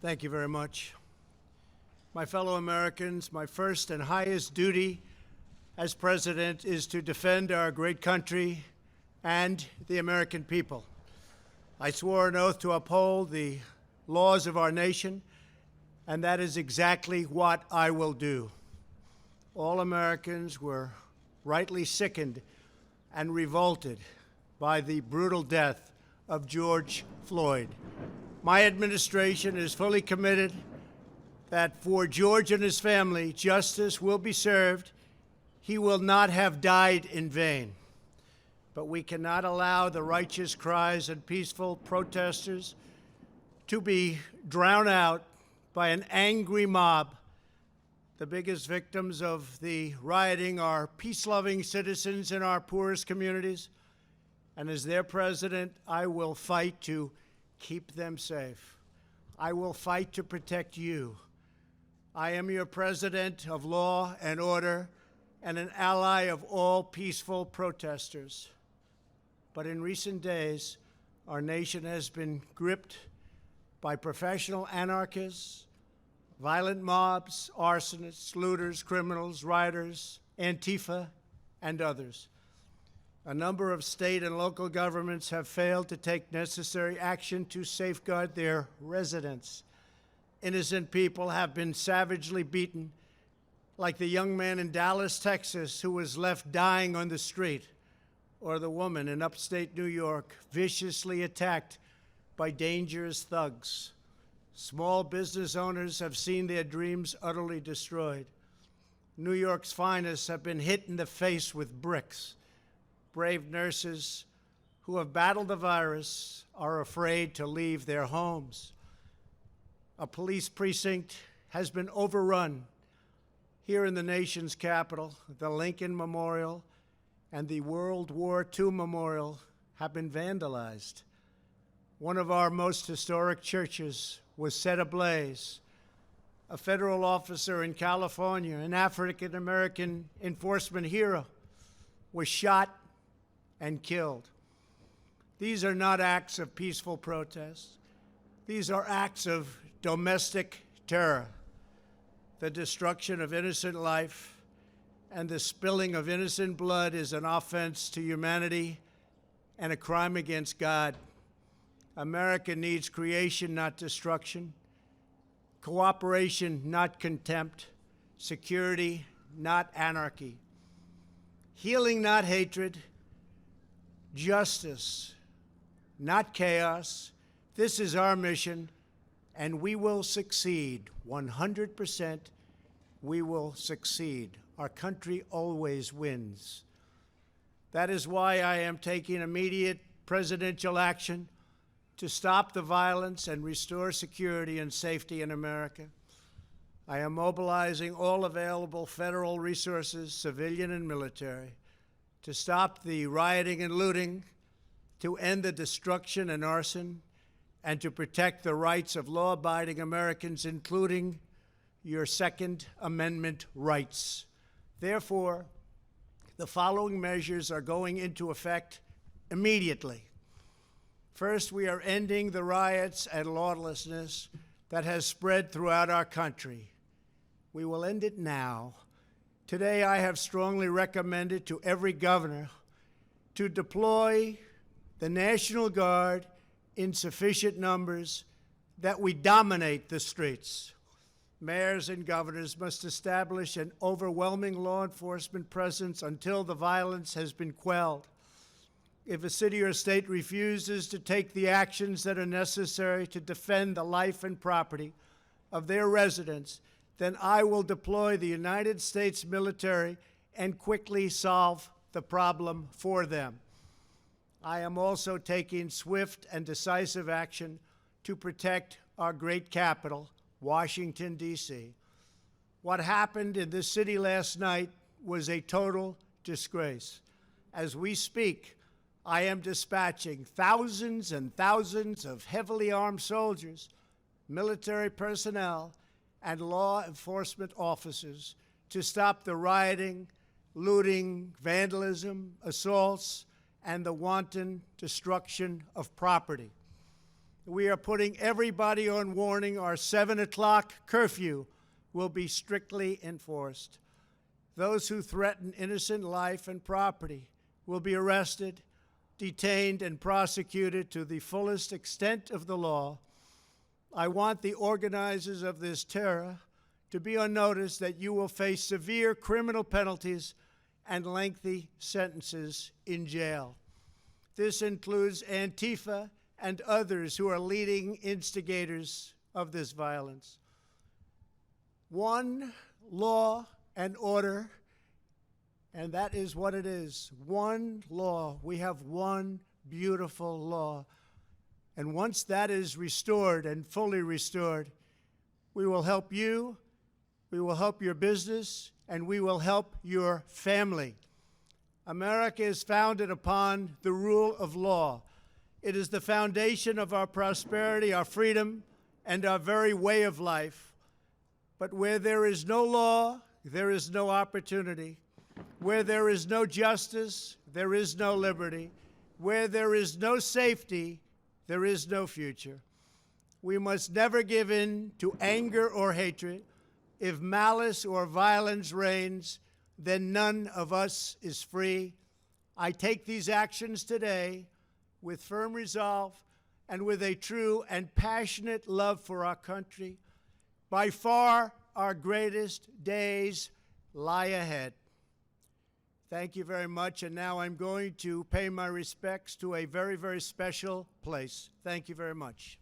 Thank you very much. My fellow Americans, my first and highest duty as president is to defend our great country and the American people. I swore an oath to uphold the laws of our nation, and that is exactly what I will do. All Americans were rightly sickened and revolted by the brutal death of George Floyd. My administration is fully committed that for George and his family, justice will be served. He will not have died in vain. But we cannot allow the righteous cries and peaceful protesters to be drowned out by an angry mob. The biggest victims of the rioting are peace-loving citizens in our poorest communities. And as their president, I will fight to keep them safe. I will fight to protect you. I am your president of law and order and an ally of all peaceful protesters. But in recent days, our nation has been gripped by professional anarchists, violent mobs, arsonists, looters, criminals, rioters, Antifa, and others. A number of state and local governments have failed to take necessary action to safeguard their residents. Innocent people have been savagely beaten, like the young man in Dallas, Texas, who was left dying on the street, or the woman in upstate New York viciously attacked by dangerous thugs. Small business owners have seen their dreams utterly destroyed. New York's finest have been hit in the face with bricks. Brave nurses who have battled the virus are afraid to leave their homes. A police precinct has been overrun. Here in the nation's capital, the Lincoln Memorial and the World War II Memorial have been vandalized. One of our most historic churches was set ablaze. A federal officer in California, an African-American enforcement hero, was shot and killed. These are not acts of peaceful protest. These are acts of domestic terror. The destruction of innocent life and the spilling of innocent blood is an offense to humanity and a crime against God. America needs creation, not destruction, cooperation, not contempt, security, not anarchy, healing, not hatred, justice, not chaos. This is our mission, and we will succeed. 100%, we will succeed. Our country always wins. That is why I am taking immediate presidential action to stop the violence and restore security and safety in America. I am mobilizing all available federal resources, civilian and military, to stop the rioting and looting, to end the destruction and arson, and to protect the rights of law-abiding Americans, including your Second Amendment rights. Therefore, the following measures are going into effect immediately. First, we are ending the riots and lawlessness that has spread throughout our country. We will end it now. Today, I have strongly recommended to every governor to deploy the National Guard in sufficient numbers that we dominate the streets. Mayors and governors must establish an overwhelming law enforcement presence until the violence has been quelled. If a city or state refuses to take the actions that are necessary to defend the life and property of their residents, then I will deploy the United States military and quickly solve the problem for them. I am also taking swift and decisive action to protect our great capital, Washington, D.C. What happened in this city last night was a total disgrace. As we speak, I am dispatching thousands and thousands of heavily armed soldiers, military personnel, and law enforcement officers to stop the rioting, looting, vandalism, assaults, and the wanton destruction of property. We are putting everybody on warning. Our 7 o'clock curfew will be strictly enforced. Those who threaten innocent life and property will be arrested, detained, and prosecuted to the fullest extent of the law. I want the organizers of this terror to be on notice that you will face severe criminal penalties and lengthy sentences in jail. This includes Antifa and others who are leading instigators of this violence. One law and order, and that is what it is. One law. We have one beautiful law. And once that is restored and fully restored, we will help you, we will help your business, and we will help your family. America is founded upon the rule of law. It is the foundation of our prosperity, our freedom, and our very way of life. But where there is no law, there is no opportunity. Where there is no justice, there is no liberty. Where there is no safety, there is no future. We must never give in to anger or hatred. If malice or violence reigns, then none of us is free. I take these actions today with firm resolve and with a true and passionate love for our country. By far, our greatest days lie ahead. Thank you very much, and now I'm going to pay my respects to a very, very special place. Thank you very much.